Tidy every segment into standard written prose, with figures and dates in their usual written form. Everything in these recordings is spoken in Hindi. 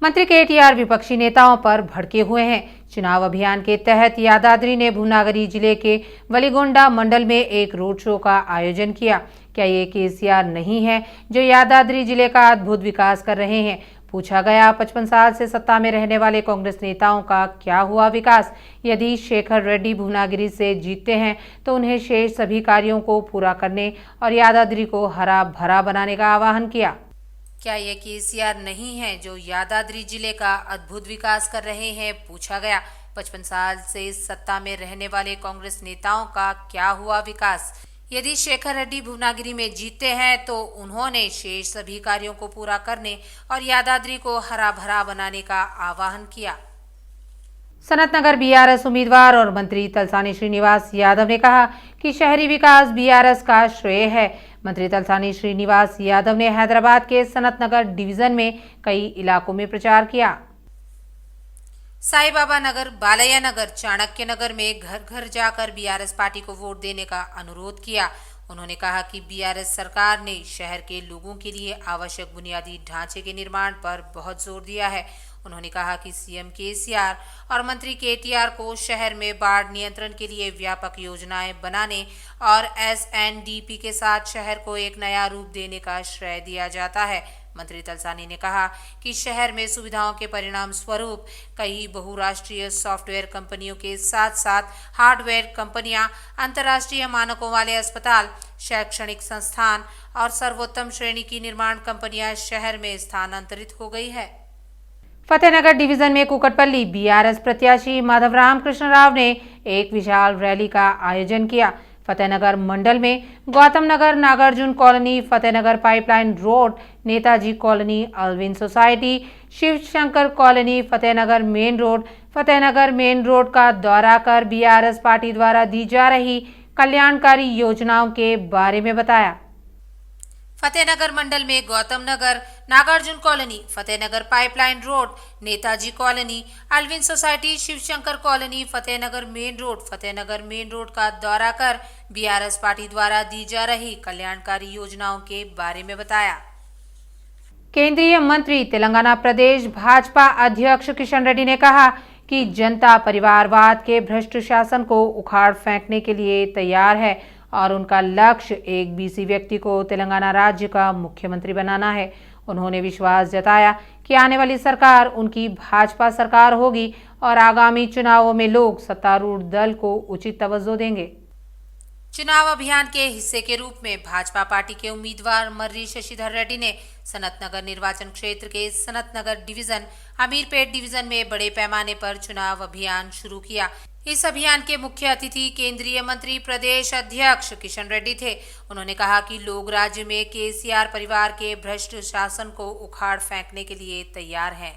मंत्री केटीआर विपक्षी नेताओं पर भड़के हुए हैं। चुनाव अभियान के तहत यादाद्री ने भूनागरी जिले के वलीगोंडा मंडल में एक रोड शो का आयोजन किया। क्या ये केसीआर नहीं है जो यादाद्री जिले का अद्भुत विकास कर रहे हैं? पूछा गया 55 साल से सत्ता में रहने वाले कांग्रेस नेताओं का क्या हुआ विकास। यदि शेखर रेड्डी भूनागिरी से जीतते हैं तो उन्हें शेष सभी कार्यों को पूरा करने और यादाद्री को हरा भरा बनाने का आह्वान किया। क्या ये केसीआर नहीं है जो यादाद्री जिले का अद्भुत विकास कर रहे हैं? पूछा गया 55 साल से सत्ता में रहने वाले कांग्रेस नेताओं का क्या हुआ विकास। यदि शेखर रेड्डी भूनागिरी में जीतते हैं तो उन्होंने शेष सभी कार्यों को पूरा करने और यादाद्री को हरा भरा बनाने का आह्वान किया। सनतनगर बीआरएस उम्मीदवार और मंत्री तलसानी श्रीनिवास यादव ने कहा कि शहरी विकास बीआरएस का श्रेय है। मंत्री तलसानी श्रीनिवास यादव ने हैदराबाद के सनतनगर डिवीजन में कई इलाकों में प्रचार किया। साई बाबा नगर, बालैया नगर, चाणक्य नगर में घर घर जाकर बीआरएस पार्टी को वोट देने का अनुरोध किया। उन्होंने कहा कि बीआरएस सरकार ने शहर के लोगों के लिए आवश्यक बुनियादी ढांचे के निर्माण पर बहुत जोर दिया है। उन्होंने कहा कि सीएम केसीआर और मंत्री केटीआर को शहर में बाढ़ नियंत्रण के लिए व्यापक योजनाएं बनाने और एसएनडीपी के साथ शहर को एक नया रूप देने का श्रेय दिया जाता है। मंत्री तलसानी ने कहा कि शहर में सुविधाओं के परिणाम स्वरूप कई बहुराष्ट्रीय सॉफ्टवेयर कंपनियों के साथ साथ हार्डवेयर कंपनियां, अंतर्राष्ट्रीय मानकों वाले अस्पताल, शैक्षणिक संस्थान और सर्वोत्तम श्रेणी की निर्माण कंपनियां शहर में स्थानांतरित हो गई है। फतेहनगर डिवीजन में कुकटपल्ली बीआरएस प्रत्याशी माधवराम कृष्ण राव ने एक विशाल रैली का आयोजन किया। फतेहनगर मंडल में Gautam Nagar, Nagarjuna colony, Fatehnagar pipeline road, Netaji colony, Alvin society, Shiv Shankar colony, Fatehnagar main road का दौरा कर बीआरएस पार्टी द्वारा दी जा रही कल्याणकारी योजनाओं के बारे में बताया। फतेहनगर मंडल में Gautam Nagar, Nagarjuna colony, Fatehnagar pipeline road, Netaji colony, Alvin society, Shivshankar colony, Fatehnagar main road का दौरा कर बीआरएस पार्टी द्वारा दी जा रही कल्याणकारी योजनाओं के बारे में बताया। केंद्रीय मंत्री तेलंगाना प्रदेश भाजपा अध्यक्ष किशन रेड्डी ने कहा कि जनता परिवारवाद के भ्रष्ट शासन को उखाड़ फेंकने के लिए तैयार है और उनका लक्ष्य एक बीसी व्यक्ति को तेलंगाना राज्य का मुख्यमंत्री बनाना है। उन्होंने विश्वास जताया कि आने वाली सरकार उनकी भाजपा सरकार होगी और आगामी चुनावों में लोग सत्तारूढ़ दल को उचित तवज्जो देंगे। चुनाव अभियान के हिस्से के रूप में भाजपा पार्टी के उम्मीदवार मर्री शशिधर रेड्डी ने सनतनगर निर्वाचन क्षेत्र के सनतनगर डिवीजन, अमीरपेट डिवीजन में बड़े पैमाने पर चुनाव अभियान शुरू किया। इस अभियान के मुख्य अतिथि केंद्रीय मंत्री प्रदेश अध्यक्ष किशन रेड्डी थे। उन्होंने कहा कि लोग राज्य में केसीआर परिवार के भ्रष्ट शासन को उखाड़ फेंकने के लिए तैयार हैं।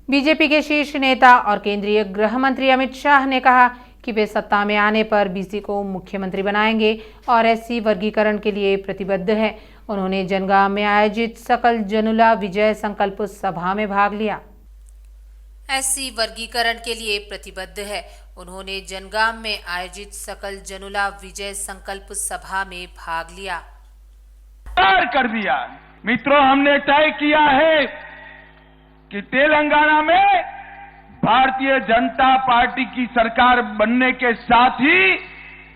बीजेपी के शीर्ष नेता और केंद्रीय गृह मंत्री अमित शाह ने कहा कि वे सत्ता में आने पर बीसी को मुख्यमंत्री बनाएंगे और एससी वर्गीकरण के लिए प्रतिबद्ध है। उन्होंने जनगांव में आयोजित सकल जनुला विजय संकल्प सभा में भाग लिया। एससी वर्गीकरण के लिए प्रतिबद्ध है। उन्होंने जनगांव में आयोजित सकल जनुला विजय संकल्प सभा में भाग लिया। कर दिया मित्रों, हमने तय किया है कि तेलंगाना में भारतीय जनता पार्टी की सरकार बनने के साथ ही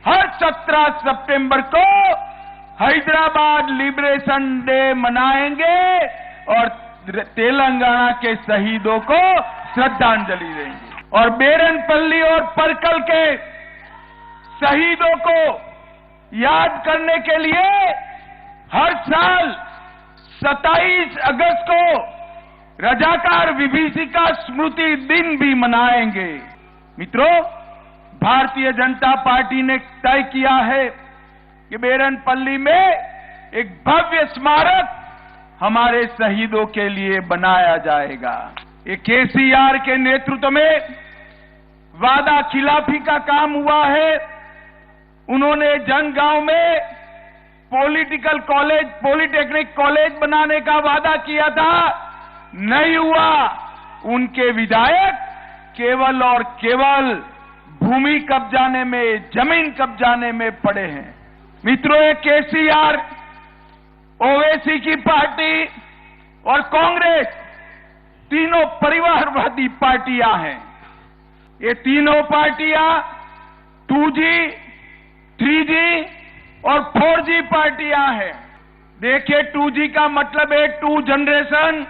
हर 17 सितंबर को हैदराबाद लिबरेशन डे मनाएंगे और तेलंगाना के शहीदों को श्रद्धांजलि देंगे और बेरनपल्ली और परकल के शहीदों को याद करने के लिए हर साल 27 अगस्त को रजाकार विभीषिका स्मृति दिन भी मनाएंगे। मित्रों, भारतीय जनता पार्टी ने तय किया है कि बेरनपल्ली में एक भव्य स्मारक हमारे शहीदों के लिए बनाया जाएगा। ये केसीआर के नेतृत्व में वादा खिलाफी का काम हुआ है। उन्होंने जनगांव में पॉलिटेक्निक कॉलेज बनाने का वादा किया था, नहीं हुआ। उनके विधायक केवल और केवल भूमि कब्जाने में, जमीन कब्जाने में पड़े हैं। मित्रों, ये केसीआर, ओवैसी की पार्टी और कांग्रेस तीनों परिवारवादी पार्टियां हैं। ये तीनों पार्टियां 2G, 3G और 4G पार्टियां हैं। देखिए 2G का मतलब है 2 जनरेशन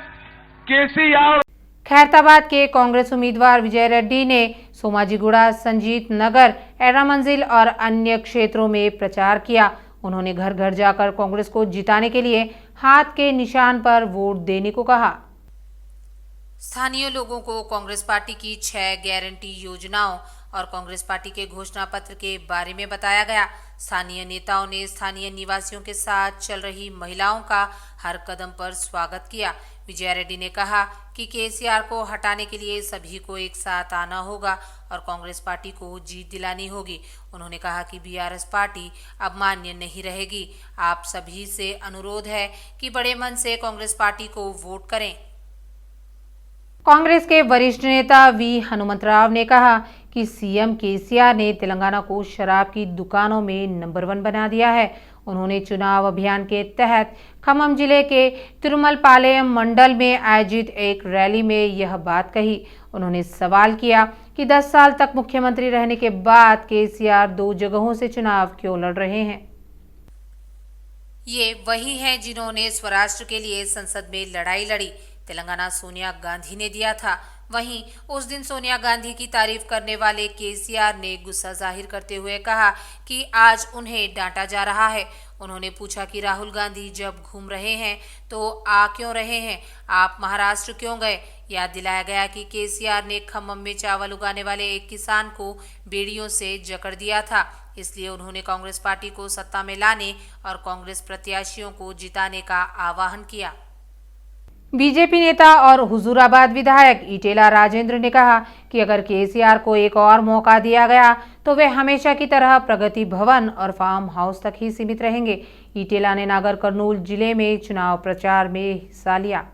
केसीआर। खैरताबाद के कांग्रेस उम्मीदवार विजय रेड्डी ने सोमाजीगुड़ा, संजीत नगर, एरा मंजिल और अन्य क्षेत्रों में प्रचार किया। उन्होंने घर घर जाकर कांग्रेस को जिताने के लिए हाथ के निशान पर वोट देने को कहा। स्थानीय लोगों को कांग्रेस पार्टी की 6 गारंटी योजनाओं और कांग्रेस पार्टी के घोषणा पत्र के बारे में बताया गया। स्थानीय नेताओं ने स्थानीय निवासियों के साथ चल रही महिलाओं का हर कदम पर स्वागत किया। विजय रेड्डी ने कहा कि केसीआर को हटाने के लिए सभी को एक साथ आना होगा और कांग्रेस पार्टी को जीत दिलानी होगी। उन्होंने कहा कि बीआरएस पार्टी अब मान्य नहीं रहेगी। आप सभी से अनुरोध है कि बड़े मन से कांग्रेस पार्टी को वोट करें। कांग्रेस के वरिष्ठ नेता वी हनुमंतराव ने कहा कि सीएम केसीआर ने तेलंगाना को शराब की दुकानों में नंबर 1 बना दिया है। उन्होंने चुनाव अभियान के तहत खम्मम जिले के तिरुमलपालेयम मंडल में आयोजित एक रैली में यह बात कही। उन्होंने सवाल किया कि 10 साल तक मुख्यमंत्री रहने के बाद केसीआर 2 जगहों से चुनाव क्यों लड़ रहे हैं। ये वही हैं जिन्होंने स्वराष्ट्र के लिए संसद में लड़ाई लड़ी। तेलंगाना सोनिया गांधी ने दिया था। वहीं उस दिन सोनिया गांधी की तारीफ करने वाले केसीआर ने गुस्सा जाहिर करते हुए कहा कि आज उन्हें डांटा जा रहा है। उन्होंने पूछा कि राहुल गांधी जब घूम रहे हैं तो आ क्यों रहे हैं, आप महाराष्ट्र क्यों गए। याद दिलाया गया कि केसीआर ने खम्मम में चावल उगाने वाले एक किसान को बेड़ियों से जकड़ दिया था। इसलिए उन्होंने कांग्रेस पार्टी को सत्ता में लाने और कांग्रेस प्रत्याशियों को जिताने का आह्वान किया। बीजेपी नेता और हुजूराबाद विधायक इटेला राजेंद्र ने कहा कि अगर केसीआर को एक और मौका दिया गया तो वे हमेशा की तरह प्रगति भवन और फार्म हाउस तक ही सीमित रहेंगे। इटेला ने नागर कर्नूल जिले में चुनाव प्रचार में हिस्सा लिया।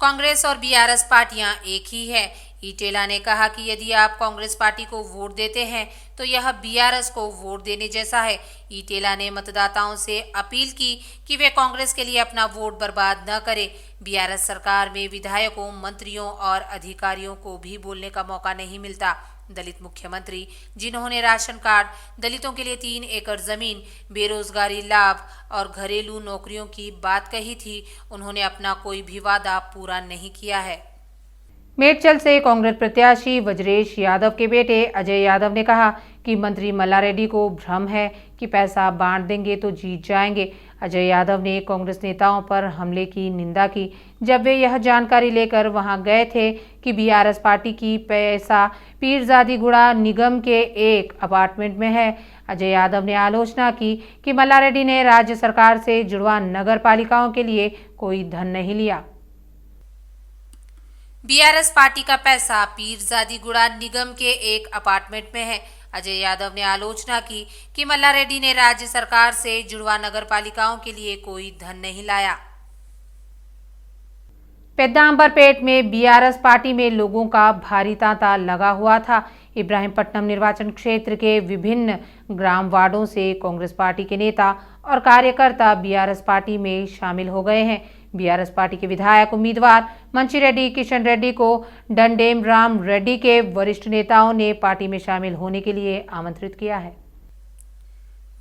कांग्रेस और बीआरएस पार्टियां एक ही है। इटेला ने कहा कि यदि आप कांग्रेस पार्टी को वोट देते हैं तो यह बीआरएस को वोट देने जैसा है। इटेला ने मतदाताओं से अपील की कि वे कांग्रेस के लिए अपना वोट बर्बाद न करें। बीआरएस सरकार में विधायकों, मंत्रियों और अधिकारियों को भी बोलने का मौका नहीं मिलता। दलित मुख्यमंत्री जिन्होंने राशन कार्ड, दलितों के लिए 3 एकड़ जमीन, बेरोजगारी लाभ और घरेलू नौकरियों की बात कही थी, उन्होंने अपना कोई भी वादा पूरा नहीं किया है। मेडचल से कांग्रेस प्रत्याशी वज्रेश यादव के बेटे अजय यादव ने कहा कि मंत्री मल्ला रेड्डी को भ्रम है कि पैसा बांट देंगे तो जीत जाएंगे। अजय यादव ने कांग्रेस नेताओं पर हमले की निंदा की जब वे यह जानकारी लेकर वहां गए थे कि बीआरएस पार्टी की पैसा पीरजादीगुड़ा निगम के एक अपार्टमेंट में है। अजय यादव ने आलोचना की कि मल्ला रेड्डी ने राज्य सरकार से जुड़वा नगर पालिकाओं के लिए कोई धन नहीं लिया। बीआरएस पार्टी का पैसा पीरजादीगुड़ा निगम के एक अपार्टमेंट में है। अजय यादव ने आलोचना की कि मल्ला रेड्डी ने राज्य सरकार से जुड़वा नगर पालिकाओं के लिए कोई धन नहीं लाया। पेद्दांबरपेट में बीआरएस पार्टी में लोगों का भारी तांता लगा हुआ था। इब्राहिमपट्टनम निर्वाचन क्षेत्र के विभिन्न ग्राम वार्डों से कांग्रेस पार्टी के नेता और कार्यकर्ता बीआरएस पार्टी में शामिल हो गए हैं। बीआरएस पार्टी के विधायक उम्मीदवार मंचिरेड्डी किशन रेड्डी को डंडेम राम रेड्डी के वरिष्ठ नेताओं ने पार्टी में शामिल होने के लिए आमंत्रित किया है।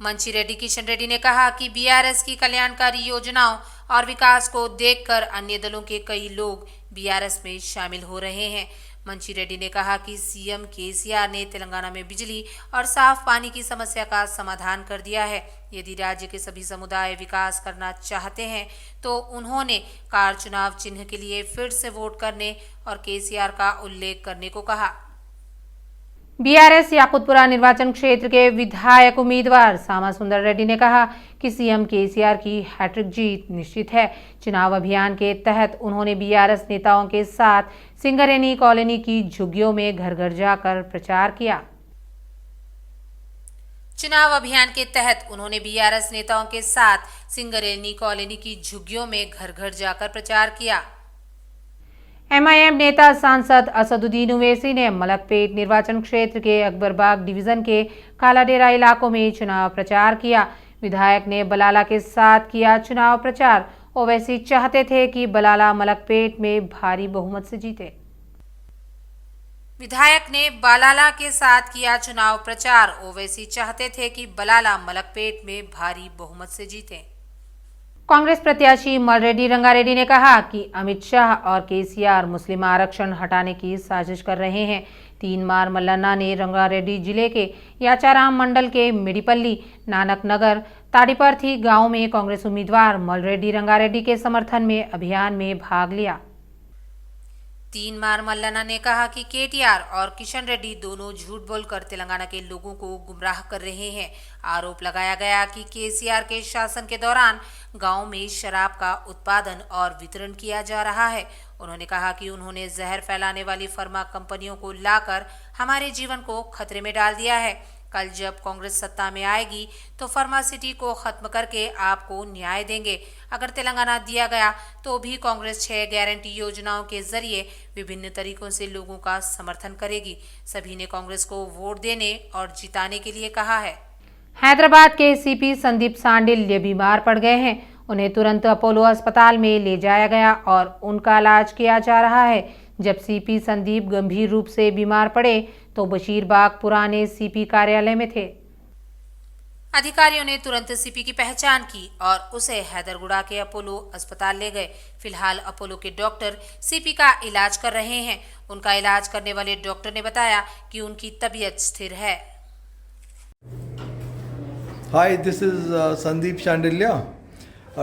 मंचिरेड्डी किशन रेड्डी ने कहा कि बीआरएस की कल्याणकारी योजनाओं और विकास को देखकर अन्य दलों के कई लोग बीआरएस में शामिल हो रहे हैं। मंचिरेड्डी ने कहा कि सीएम केसीआर ने तेलंगाना में बिजली और साफ पानी की समस्या का समाधान कर दिया है। यदि राज्य के सभी समुदाय विकास करना चाहते हैं तो उन्होंने कार चुनाव चिन्ह के लिए फिर से वोट करने और केसीआर का उल्लेख करने को कहा। बीआरएस याकुतपुरा निर्वाचन क्षेत्र के विधायक उम्मीदवार सामा सुंदर रेड्डी ने कहा कि सीएम केसीआर की हैट्रिक जीत निश्चित है। चुनाव अभियान के तहत उन्होंने बीआरएस नेताओं के साथ सिंगरेनी कॉलोनी की झुग्गियों में घर घर जाकर प्रचार किया। चुनाव अभियान के तहत उन्होंने बीआरएस नेताओं के साथ सिंगरेनी कॉलोनी की झुग्गियों में घर घर जाकर प्रचार किया। एमआईएम नेता सांसद असदुद्दीन ओवैसी ने मलकपेट निर्वाचन क्षेत्र के अकबरबाग डिवीजन के कालाडेरा इलाकों में चुनाव प्रचार किया। विधायक ने बलाला के साथ किया चुनाव प्रचार। ओवैसी चाहते थे कि बलाला मलकपेट में भारी बहुमत से जीते। विधायक ने बलाला के साथ किया चुनाव प्रचार। ओवैसी चाहते थे कि बलाला मलकपेट में भारी बहुमत से जीते। कांग्रेस प्रत्याशी मलरेड्डी रंगारेड्डी ने कहा कि अमित शाह और केसीआर मुस्लिम आरक्षण हटाने की साजिश कर रहे हैं। तीनमार मल्लन्ना ने रंगारेड्डी जिले के याचाराम मंडल के मिडिपल्ली नानक नगर ताड़ीपर्थी गांव में कांग्रेस उम्मीदवार मलरेड्डी रंगारेड्डी के समर्थन में अभियान में भाग लिया। तीनमार मल्लन्ना ने कहा कि केटीआर और किशन रेड्डी दोनों झूठ बोलकर तेलंगाना के लोगों को गुमराह कर रहे हैं। आरोप लगाया गया कि केसीआर के शासन के दौरान गांव में शराब का उत्पादन और वितरण किया जा रहा है। उन्होंने कहा कि उन्होंने जहर फैलाने वाली फर्मा कंपनियों को लाकर हमारे जीवन को खतरे में डाल दिया है। कल जब कांग्रेस सत्ता में आएगी तो फार्मासिटी को खत्म करके आपको न्याय देंगे। अगर तेलंगाना दिया गया तो भी कांग्रेस 6 गारंटी योजनाओं के जरिए विभिन्न तरीकों से लोगों का समर्थन करेगी। सभी ने कांग्रेस को वोट देने और जिताने के लिए कहा है। हैदराबाद के सीपी संदीप सांडिल्य बीमार पड़ गए हैं। उन्हें तुरंत अपोलो अस्पताल में ले जाया गया और उनका इलाज किया जा रहा है। जब सीपी संदीप गंभीर रूप से बीमार पड़े तो बशीरबाग पुराने सीपी कार्यालय में थे। अधिकारियों ने तुरंत सीपी की पहचान की और उसे हैदरगुड़ा के अपोलो अस्पताल ले गए। फिलहाल अपोलो के डॉक्टर सीपी का इलाज कर रहे हैं। उनका इलाज करने वाले डॉक्टर ने बताया कि उनकी तबीयत स्थिर है। Hi, this is Sandeep Shandilya.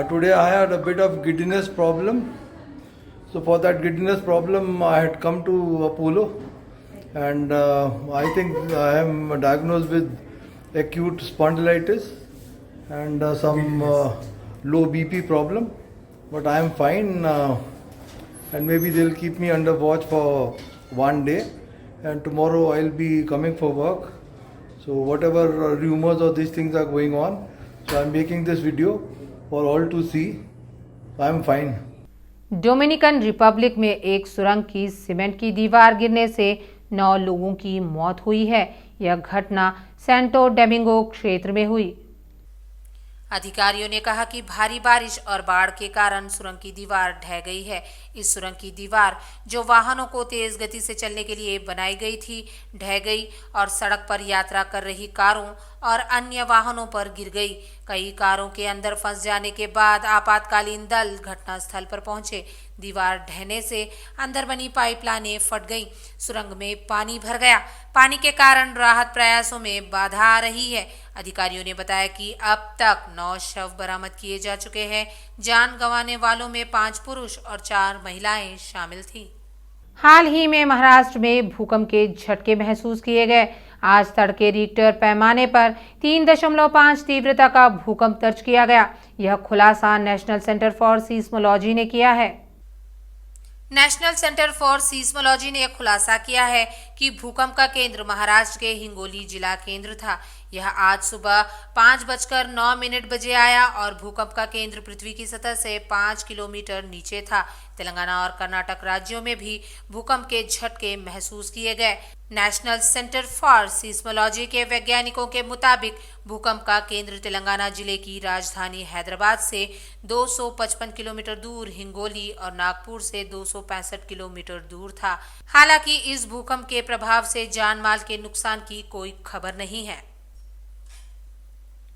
Today I had a bit of giddiness problem. So for that giddiness problem, I had come to Apollo, and I think I am diagnosed with acute spondylitis and some low BP problem. But I am fine, and maybe they'll keep me under watch for one day, and tomorrow I'll be coming for work. So whatever rumors or these things are going on, so I'm making this video for all to see. I'm fine. Dominican Republic में एक सुरंग की सीमेंट की दीवार गिरने से 9 लोगों की मौत हुई है। यह घटना सैंटो डोमिंगो क्षेत्र में हुई। अधिकारियों ने कहा कि भारी बारिश और बाढ़ के कारण सुरंग की दीवार ढह गई है। इस सुरंग की दीवार जो वाहनों को तेज गति से चलने के लिए बनाई गई थी, ढह गई और सड़क पर यात्रा कर रही कारों और अन्य वाहनों पर गिर गई। कई कारों के अंदर फंस जाने के बाद आपातकालीन दल घटनास्थल पर पहुंचे। दीवार ढहने से अंदर बनी पाइपलाइनें फट गईं। सुरंग में पानी भर गया। पानी के कारण राहत प्रयासों में बाधा आ रही है। अधिकारियों ने बताया कि अब तक 9 शव बरामद किए जा चुके हैं। जान गंवाने वालों में 5 पुरुष और 4 महिलाएं शामिल थीं। हाल ही में महाराष्ट्र में भूकंप के झटके महसूस किए गए। आज तड़के रिक्टर पैमाने पर 3.5 तीव्रता का भूकंप दर्ज किया गया। यह खुलासा नेशनल सेंटर फॉर सीस्मोलॉजी ने किया है। नेशनल सेंटर फॉर सीस्मोलॉजी ने खुलासा किया है कि भूकंप का केंद्र महाराष्ट्र के हिंगोली जिला केंद्र था। यह आज सुबह 5:09 बजे आया और भूकंप का केंद्र पृथ्वी की सतह से 5 किलोमीटर नीचे था। तेलंगाना और कर्नाटक राज्यों में भी भूकंप के झटके महसूस किए गए। नेशनल सेंटर फॉर सीस्मोलॉजी के वैज्ञानिकों के मुताबिक भूकंप का केंद्र तेलंगाना जिले की राजधानी हैदराबाद से 255 किलोमीटर दूर, हिंगोली और नागपुर से 265 किलोमीटर दूर था। हालांकि इस भूकंप के प्रभाव से जान माल के नुकसान की कोई खबर नहीं है।